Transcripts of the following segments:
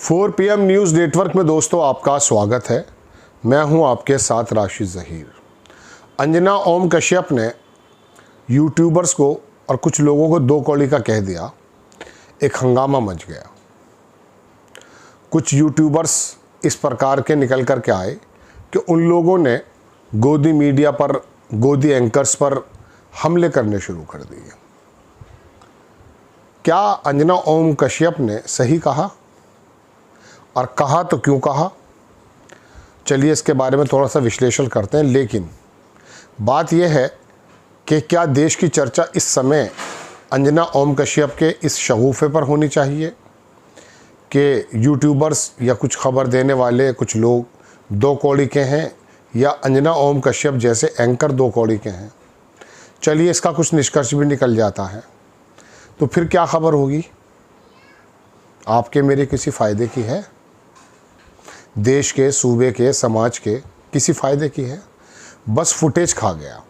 4 PM news network में दोस्तों आपका स्वागत है। मैं हूं आपके साथ राशिद ज़हीर। अंजना ओम कश्यप ने यूट्यूबर्स को और कुछ लोगों को दो कौड़ी का कह दिया। एक हंगामा मच गया। कुछ यूट्यूबर्स इस प्रकार के निकल कर के आए कि उन लोगों ने गोदी मीडिया पर, गोदी एंकर्स पर हमले करने शुरू कर दिए। क्या अंजना ओम कश्यप ने सही कहा? और कहा तो क्यों कहा? चलिए इसके बारे में थोड़ा सा विश्लेषण करते हैं। लेकिन बात यह है कि क्या देश की चर्चा इस समय अंजना ओम कश्यप के इस शगुफ़े पर होनी चाहिए कि यूट्यूबर्स या कुछ खबर देने वाले कुछ लोग दो कौड़ी के हैं या अंजना ओम कश्यप जैसे एंकर दो कौड़ी के हैं? चलिए इसका कुछ निष्कर्ष भी निकल जाता है। तो फिर क्या खबर होगी? आपके मेरे किसी फ़ायदे की है? देश के, सूबे के, समाज के किसी फ़ायदे की है? बस फुटेज खा गया।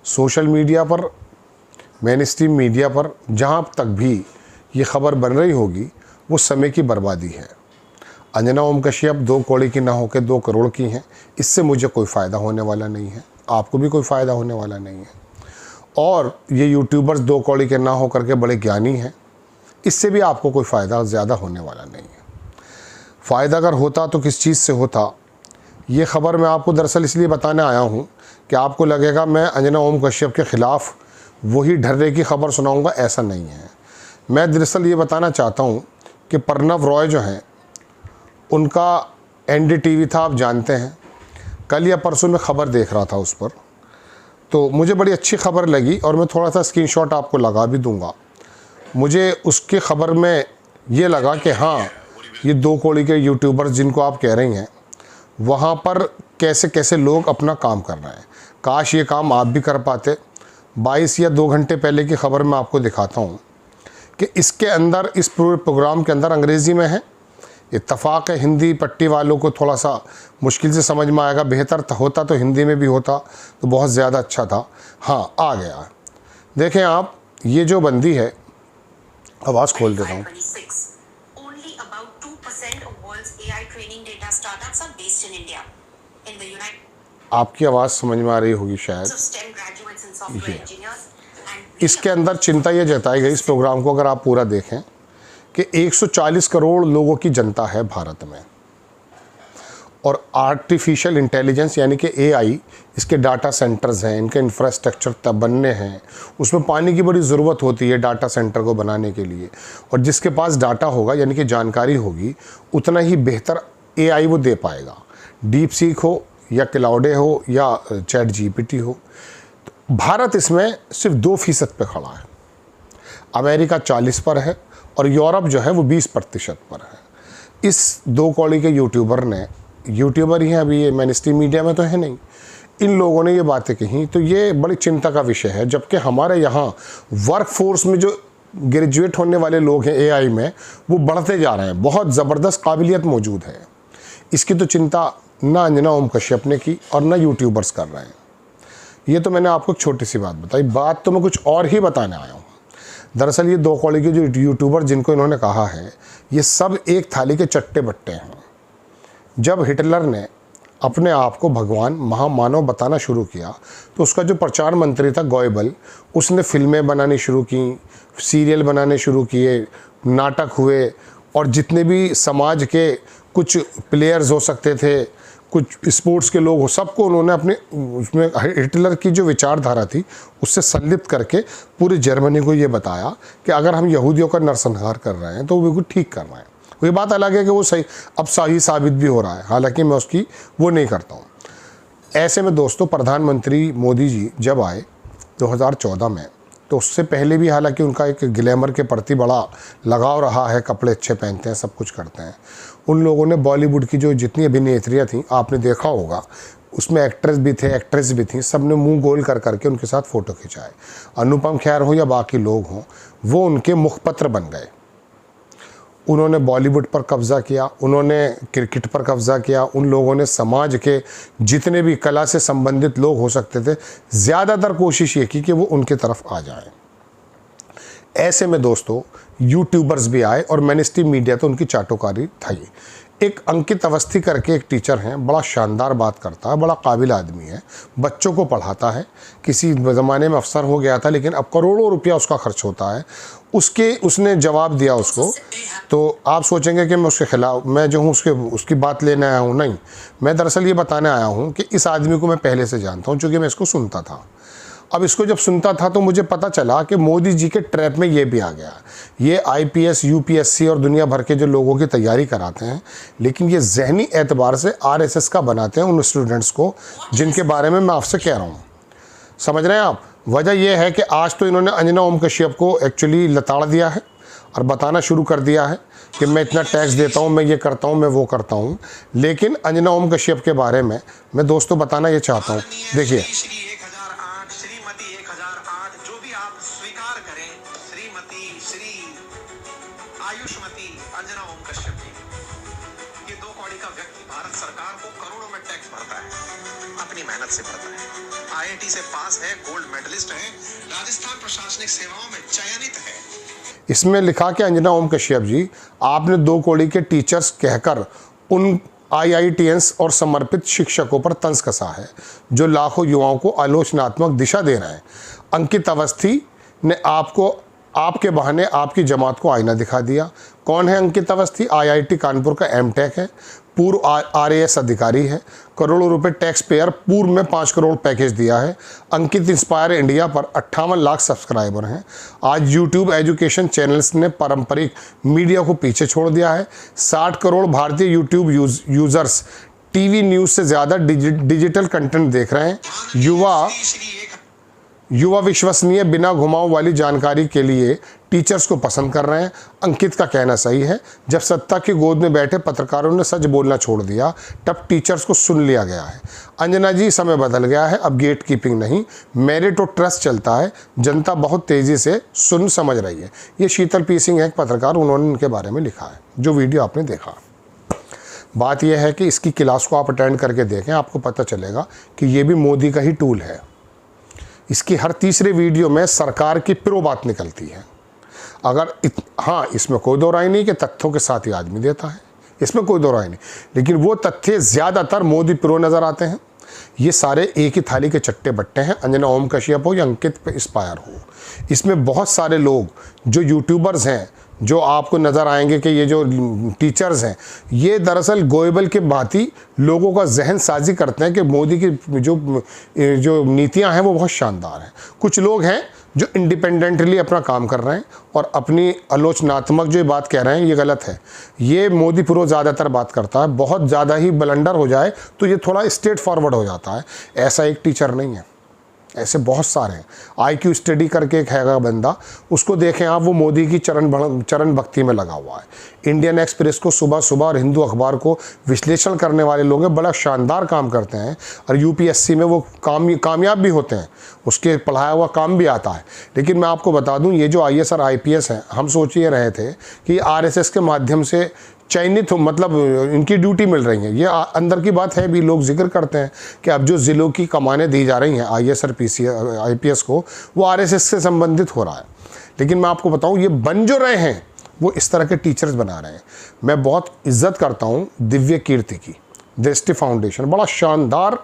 सोशल मीडिया पर, मेन स्ट्रीम मीडिया पर जहाँ तक भी ये ख़बर बन रही होगी वो समय की बर्बादी है। अंजना ओम कश्यप दो कौड़ी की ना होकर 2 करोड़ की हैं। इससे मुझे कोई फ़ायदा होने वाला नहीं है, आपको भी कोई फ़ायदा होने वाला नहीं है। और ये यूट्यूबर्स दो कौड़ी के ना हो करके बड़े ज्ञानी हैं, इससे भी आपको कोई फ़ायदा ज़्यादा होने वाला नहीं है। फ़ायदा अगर होता तो किस चीज़ से होता? ये ख़बर मैं आपको दरअसल इसलिए बताने आया हूँ कि आपको लगेगा मैं अंजना ओम कश्यप के ख़िलाफ़ वही ढर्रे की ख़बर सुनाऊँगा, ऐसा नहीं है। मैं दरअसल ये बताना चाहता हूँ कि प्रणव रॉय जो हैं उनका NDTV था, आप जानते हैं। कल या परसों में ख़बर देख रहा था उस पर, तो मुझे बड़ी अच्छी ख़बर लगी और मैं थोड़ा सा स्क्रीनशॉट आपको लगा भी दूंगा। मुझे उसकी ख़बर में ये लगा कि हाँ, ये दो कौड़ी के यूट्यूबर्स जिनको आप कह रही हैं, वहाँ पर कैसे कैसे लोग अपना काम कर रहे हैं। काश ये काम आप भी कर पाते। 22 या 2 घंटे पहले की ख़बर मैं आपको दिखाता हूँ कि इसके अंदर, इस पूरे प्रोग्राम के अंदर अंग्रेज़ी में है। इत्तफ़ाक़ है, हिंदी पट्टी वालों को थोड़ा सा मुश्किल से समझ में आएगा। बेहतर होता तो हिंदी में भी होता तो बहुत ज़्यादा अच्छा था। हाँ, आ गया। देखें आप, ये जो बंदी है, आवाज़ खोल देता हूँ। आपकी आवाज़ समझ में आ रही होगी शायद। ये इसके अंदर चिंता ये जताई गई, इस प्रोग्राम को अगर आप पूरा देखें, कि 140 करोड़ लोगों की जनता है भारत में और आर्टिफिशियल इंटेलिजेंस यानी कि AI, इसके डाटा सेंटर्स हैं, इनके इंफ्रास्ट्रक्चर तब बनने हैं। उसमें पानी की बड़ी ज़रूरत होती है डाटा सेंटर को बनाने के लिए, और जिसके पास डाटा होगा यानी कि जानकारी होगी, उतना ही बेहतर AI वो दे पाएगा। डीप सीक हो या क्लाउडे हो या चैट GPT हो। तो भारत इसमें सिर्फ 2% पे खड़ा है। अमेरिका 40 पर है और यूरोप जो है वो 20% पर है। इस दो कौड़ी के यूट्यूबर ने, यूट्यूबर ही हैं अभी, ये मेन स्ट्रीम मीडिया में तो है नहीं, इन लोगों ने ये बातें कही, तो ये बड़ी चिंता का विषय है। जबकि हमारे यहाँ वर्क फोर्स में जो ग्रेजुएट होने वाले लोग हैं AI में, वो बढ़ते जा रहे हैं, बहुत ज़बरदस्त काबिलियत मौजूद है। इसकी तो चिंता ना अंजना ओम कश्यप ने की और ना यूट्यूबर्स कर रहे हैं। ये तो मैंने आपको एक छोटी सी बात बताई। बात तो मैं कुछ और ही बताने आया हूँ। दरअसल ये दो कौड़ी के जो यूट्यूबर जिनको इन्होंने कहा है, ये सब एक थाली के चट्टे बट्टे हैं। जब हिटलर ने अपने आप को भगवान, महामानव बताना शुरू किया, तो उसका जो प्रचार मंत्री था गोएबल, उसने फिल्में बनानी शुरू की, सीरियल बनाने शुरू किए, नाटक हुए, और जितने भी समाज के कुछ प्लेयर्स हो सकते थे, कुछ स्पोर्ट्स के लोग हो, सबको उन्होंने अपने उसमें हिटलर की जो विचारधारा थी उससे संलिप्त करके पूरी जर्मनी को ये बताया कि अगर हम यहूदियों का नरसंहार कर रहे हैं तो वो बिल्कुल ठीक कर रहे हैं। ये बात अलग है कि वो सही, अब सही साबित भी हो रहा है, हालांकि मैं उसकी वो नहीं करता हूँ। ऐसे में दोस्तों, प्रधानमंत्री मोदी जी जब आए 2014 में, तो उससे पहले भी हालांकि उनका एक ग्लैमर के प्रति बड़ा लगाव रहा है, कपड़े अच्छे पहनते हैं, सब कुछ करते हैं। उन लोगों ने बॉलीवुड की जो जितनी अभिनेत्रियाँ थीं, आपने देखा होगा, उसमें एक्ट्रेस भी थे, एक्ट्रेस भी थी, सब ने मुँह गोल कर करके उनके साथ फ़ोटो खिंचाए। अनुपम खेर हो या बाकी लोग हों, वो उनके मुखपत्र बन गए। उन्होंने बॉलीवुड पर कब्ज़ा किया, उन्होंने क्रिकेट पर कब्ज़ा किया, उन लोगों ने समाज के जितने भी कला से संबंधित लोग हो सकते थे, ज़्यादातर कोशिश ये की कि वो उनके तरफ आ जाएं। ऐसे में दोस्तों यूट्यूबर्स भी आए और मेन स्ट्रीम मीडिया तो उनकी चाटोकारी था। ये एक अंकित अवस्थी करके एक टीचर हैं, बड़ा शानदार बात करता है, बड़ा काबिल आदमी है, बच्चों को पढ़ाता है, किसी ज़माने में अफसर हो गया था लेकिन अब करोड़ों रुपया उसका खर्च होता है। उसने जवाब दिया उसको, तो आप सोचेंगे कि मैं उसके खिलाफ, मैं जो हूँ उसकी बात लेने आया हूँ, नहीं, मैं दरअसल ये बताने आया हूँ कि इस आदमी को मैं पहले से जानता हूँ, चूँकि मैं इसको सुनता था। अब इसको जब सुनता था तो मुझे पता चला कि मोदी जी के ट्रैप में ये भी आ गया। ये आईपीएस, यूपीएससी और दुनिया भर के जो लोगों की तैयारी कराते हैं, लेकिन ये ज़हनी एतबार से आरएसएस का बनाते हैं उन स्टूडेंट्स को जिनके बारे में मैं आपसे कह रहा हूँ। समझ रहे हैं आप? वजह यह है कि आज तो इन्होंने अंजना ओम कश्यप को एक्चुअली लताड़ दिया है और बताना शुरू कर दिया है कि मैं इतना टैक्स देता हूँ, मैं ये करता हूँ, मैं वो करता हूँ। लेकिन अंजना ओम कश्यप के बारे में मैं दोस्तों बताना ये चाहता हूँ। देखिए, आयुष्मती अंजना ओम कश्यप जी, ये 2 कौड़ी का व्यक्ति भारत सरकार को करोड़ों में टैक्स भरता है, अपनी मेहनत से भरता है। आईआईटी से पास है, गोल्ड मेडलिस्ट है, राजस्थान प्रशासनिक सेवाओं में चयनित है। इसमें लिखा कि अंजना ओम कश्यप जी, आपने 2 कौड़ी के टीचर्स कहकर उन आईआईटीएंस और समर्पित शिक्षकों पर तंज कसा है जो लाखों युवाओं को आलोचनात्मक दिशा दे रहे हैं। अंकित अवस्थी ने आपके बहाने आपकी जमात को आईना दिखा दिया। कौन है अंकित अवस्थी? आईआईटी कानपुर का एमटेक है, पूर्व आरएएस अधिकारी है, करोड़ों रुपए टैक्स पेयर, पूर्व में 5 करोड़ पैकेज दिया है। अंकित इंस्पायर इंडिया पर 58 लाख सब्सक्राइबर हैं। आज यूट्यूब एजुकेशन चैनल्स ने पारंपरिक मीडिया को पीछे छोड़ दिया है। 60 करोड़ भारतीय यूट्यूब यूज़र्स टीवी न्यूज़ से ज़्यादा डिजिटल कंटेंट देख रहे हैं। युवा विश्वसनीय, बिना घुमाव वाली जानकारी के लिए टीचर्स को पसंद कर रहे हैं। अंकित का कहना सही है, जब सत्ता की गोद में बैठे पत्रकारों ने सच बोलना छोड़ दिया तब टीचर्स को सुन लिया गया है। अंजना जी, समय बदल गया है, अब गेट कीपिंग नहीं, मेरिट और ट्रस्ट चलता है। जनता बहुत तेज़ी से सुन समझ रही है। ये शीतल पी सिंह है, एक पत्रकार, उन्होंने इनके बारे में लिखा है, जो वीडियो आपने देखा। बात यह है कि इसकी क्लास को आप अटेंड करके देखें, आपको पता चलेगा कि ये भी मोदी का ही टूल है। इसकी हर तीसरे वीडियो में सरकार की प्रो बात निकलती है। हाँ, इसमें कोई दो राय नहीं कि तथ्यों के साथ ही आदमी देता है, इसमें कोई दो राय नहीं, लेकिन वो तथ्य ज़्यादातर मोदी प्रो नज़र आते हैं। ये सारे एक ही थाली के चट्टे बट्टे हैं, अंजना ओम कश्यप हो या अंकित इंस्पायर हो। इसमें बहुत सारे लोग जो यूट्यूबर्स हैं, जो आपको नज़र आएंगे कि ये जो टीचर्स हैं, ये दरअसल गोएबल के भांति लोगों का जहन साजी करते हैं कि मोदी की जो नीतियां हैं वो बहुत शानदार हैं। कुछ लोग हैं जो इंडिपेंडेंटली अपना काम कर रहे हैं और अपनी आलोचनात्मक जो बात कह रहे हैं ये गलत है। ये मोदी प्रो ज़्यादातर बात करता है, बहुत ज़्यादा ही ब्लंडर हो जाए तो ये थोड़ा स्ट्रेट फॉरवर्ड हो जाता है। ऐसा एक टीचर नहीं है, ऐसे बहुत सारे हैं। IQ स्टडी करके एक हैगा बंदा, उसको देखें आप, वो मोदी की चरण भक्ति में लगा हुआ है। इंडियन एक्सप्रेस को सुबह सुबह और हिंदू अखबार को विश्लेषण करने वाले लोग हैं, बड़ा शानदार काम करते हैं और UPSC में वो कामयाब भी होते हैं, उसके पढ़ाया हुआ काम भी आता है। लेकिन मैं आपको बता दूं, ये जो IAS और IPS हैं, हम सोच ये रहे थे कि RSS के माध्यम से चयनित हो, मतलब इनकी ड्यूटी मिल रही है। ये अंदर की बात है भी, लोग जिक्र करते हैं कि अब जो ज़िलों की कमानें दी जा रही हैं IAS और IPS को, वो RSS से संबंधित हो रहा है। लेकिन मैं आपको बताऊं, ये बन जो रहे हैं वो इस तरह के टीचर्स बना रहे हैं। मैं बहुत इज्जत करता हूं दिव्य कीर्ति की, दृष्टि फाउंडेशन, बड़ा शानदार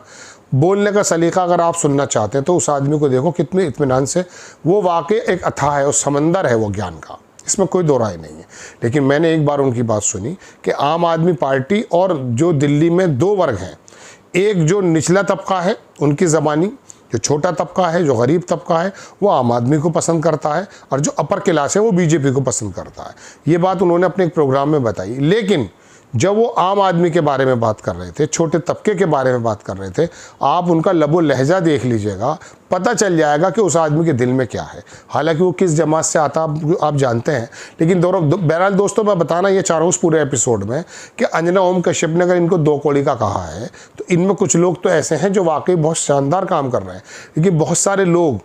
बोलने का सलीका अगर आप सुनना चाहते हैं तो उस आदमी को देखो कितने इत्मीनान से, वो वाकई एक अथाह है, वो समंदर है वो ज्ञान का, इसमें कोई दो राय नहीं है। लेकिन मैंने एक बार उनकी बात सुनी कि आम आदमी पार्टी और जो दिल्ली में 2 वर्ग हैं, एक जो निचला तबका है उनकी ज़बानी, जो छोटा तबका है, जो गरीब तबका है, वो आम आदमी को पसंद करता है और जो अपर क्लास है वो बीजेपी को पसंद करता है। ये बात उन्होंने अपने एक प्रोग्राम में बताई। लेकिन जब वो आम आदमी के बारे में बात कर रहे थे, छोटे तबके के बारे में बात कर रहे थे, आप उनका लबो लहजा देख लीजिएगा, पता चल जाएगा कि उस आदमी के दिल में क्या है। हालांकि वो किस जमात से आता आप जानते हैं, लेकिन बहरहाल दोस्तों, मैं बताना ये चाह रहा हूँ उस पूरे एपिसोड में कि अंजना ओम कश्यप ने अगर इनको 2 कौड़ी का कहा है तो इनमें कुछ लोग तो ऐसे हैं जो वाकई बहुत शानदार काम कर रहे हैं। लेकिन बहुत सारे लोग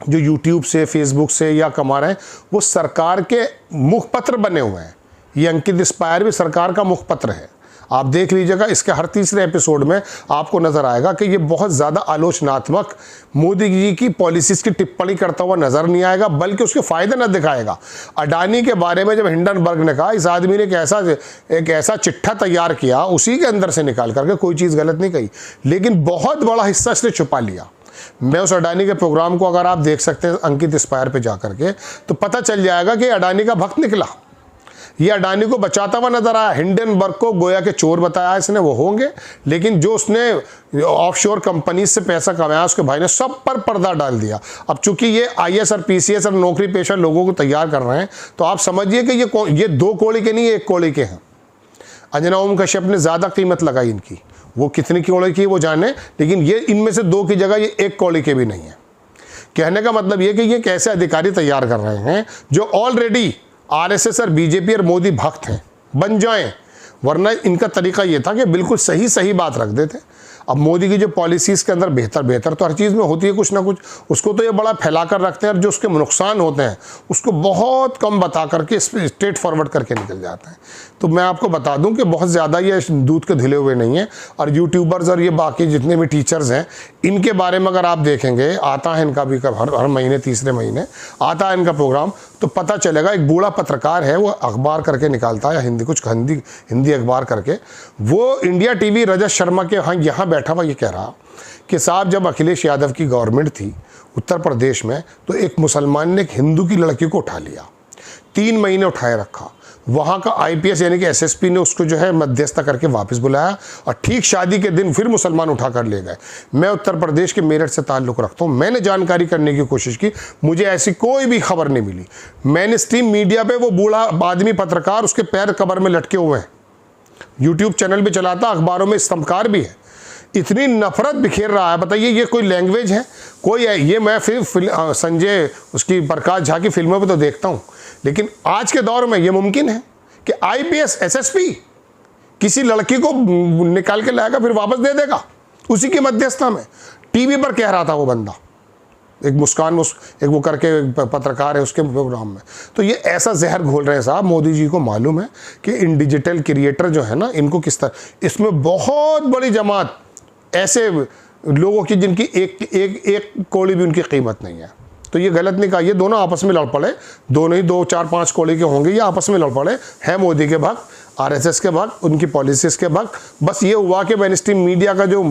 जो यूट्यूब से, फेसबुक से या कमा रहे हैं, वो सरकार के मुखपत्र बने हुए हैं। ये अंकित इंस्पायर भी सरकार का मुखपत्र है। आप देख लीजिएगा, इसके हर तीसरे एपिसोड में आपको नज़र आएगा कि ये बहुत ज़्यादा आलोचनात्मक मोदी जी की पॉलिसीज़ की टिप्पणी करता हुआ नज़र नहीं आएगा, बल्कि उसके फ़ायदे न दिखाएगा। अडानी के बारे में जब हिंडनबर्ग ने कहा इस आदमी ने एक ऐसा चिट्ठा तैयार किया, उसी के अंदर से निकाल करके, कोई चीज़ गलत नहीं कही, लेकिन बहुत बड़ा हिस्सा इसने छुपा लिया। मैं उस अडानी के प्रोग्राम को अगर आप देख सकते हैं अंकित इंस्पायर पे जा करके, तो पता चल जाएगा कि अडानी का भक्त निकला। ये अडानी को बचाता हुआ नजर आया। हिंडनबर्ग को गोया के चोर बताया इसने, वो होंगे, लेकिन जो उसने ऑफशोर कंपनी से पैसा कमाया उसके भाई ने सब पर पर्दा डाल दिया। अब चूंकि ये आईएएस और पीसीएस और नौकरी पेशा लोगों को तैयार कर रहे हैं, तो आप समझिए कि ये 2 कौड़ी के नहीं, 1 कौड़ी के हैं। अंजना ओम कश्यप ने ज़्यादा कीमत लगाई इनकी, वो कितनी कौड़ी की वो जाने, लेकिन ये इनमें से 2 की जगह ये 1 कौड़ी के भी नहीं है। कहने का मतलब ये कि ये कैसे अधिकारी तैयार कर रहे हैं जो ऑलरेडी आरएसएस और बीजेपी और मोदी भक्त हैं, बन जाएं, वरना इनका तरीका ये था कि बिल्कुल सही बात रख देते। अब मोदी की जो पॉलिसीज़ के अंदर बेहतर तो हर चीज़ में होती है कुछ ना कुछ, उसको तो ये बड़ा फैला कर रखते हैं, और जो उसके नुकसान होते हैं उसको बहुत कम बता करके स्ट्रेट फॉरवर्ड करके निकल जाते हैं। तो मैं आपको बता दूं कि बहुत ज़्यादा ये दूध के धुले हुए नहीं है। और यूट्यूबर्स और ये बाकी जितने भी टीचर्स हैं, इनके बारे में अगर आप देखेंगे, आता है इनका भी हर महीने तीसरे महीने आता है इनका प्रोग्राम, तो पता चलेगा एक बूढ़ा पत्रकार है, वो अखबार करके निकालता है, हिंदी अखबार करके, वो इंडिया टीवी रजत शर्मा के यहाँ बैठा हुआ ये कह रहा कि साहब जब अखिलेश यादव की गवर्नमेंट थी उत्तर प्रदेश में, तो एक मुसलमान ने एक हिंदू की लड़की को उठा लिया, 3 महीने उठाए रखा, वहाँ का आईपीएस यानी कि एसएसपी ने उसको जो है मध्यस्थता करके वापस बुलाया, और ठीक शादी के दिन फिर मुसलमान उठा कर ले गए। मैं उत्तर प्रदेश के मेरठ से ताल्लुक़ रखता हूँ, मैंने जानकारी करने की कोशिश की, मुझे ऐसी कोई भी खबर नहीं मिली। मेन स्ट्रीम मीडिया पे वो बूढ़ा आदमी पत्रकार, उसके पैर कब्र में लटके हुए हैं, यूट्यूब चैनल भी चलाता, अखबारों में स्तंभकार भी है। इतनी नफरत बिखेर रहा है, बताइए ये कोई लैंग्वेज है? कोई है? ये मैं फिर संजय उसकी प्रकाश झा की फिल्मों पे तो देखता हूँ, लेकिन आज के दौर में ये मुमकिन है कि आईपीएस एसएसपी किसी लड़की को निकाल के लाएगा फिर वापस दे देगा उसी की मध्यस्थता में? टीवी पर कह रहा था वो बंदा, एक मुस्कान एक वो करके पत्रकार है उसके प्रोग्राम में। तो ये ऐसा जहर घोल रहे हैं साहब। मोदी जी को मालूम है कि इन डिजिटल क्रिएटर जो है ना, इनको किस तरह, इसमें बहुत बड़ी जमात ऐसे लोगों की जिनकी एक कौड़ी भी उनकी कीमत नहीं है। तो ये गलत नहीं कहा, ये दोनों आपस में लड़ पड़े, दोनों ही 2, 4, 5 कौड़ी के होंगे, ये आपस में लड़ पड़े हैं। मोदी के भक्त, आरएसएस के भक्त, उनकी पॉलिसीज़ के भक्त। बस ये हुआ कि मेन स्ट्रीम मीडिया का जो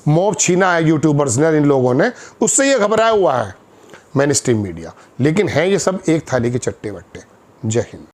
मॉब छीना है यूट्यूबर्स ने, इन लोगों ने, उससे ये घबराया हुआ है मेन स्ट्रीम मीडिया, लेकिन है ये सब एक थाली के चट्टे बट्टे। जय हिंद।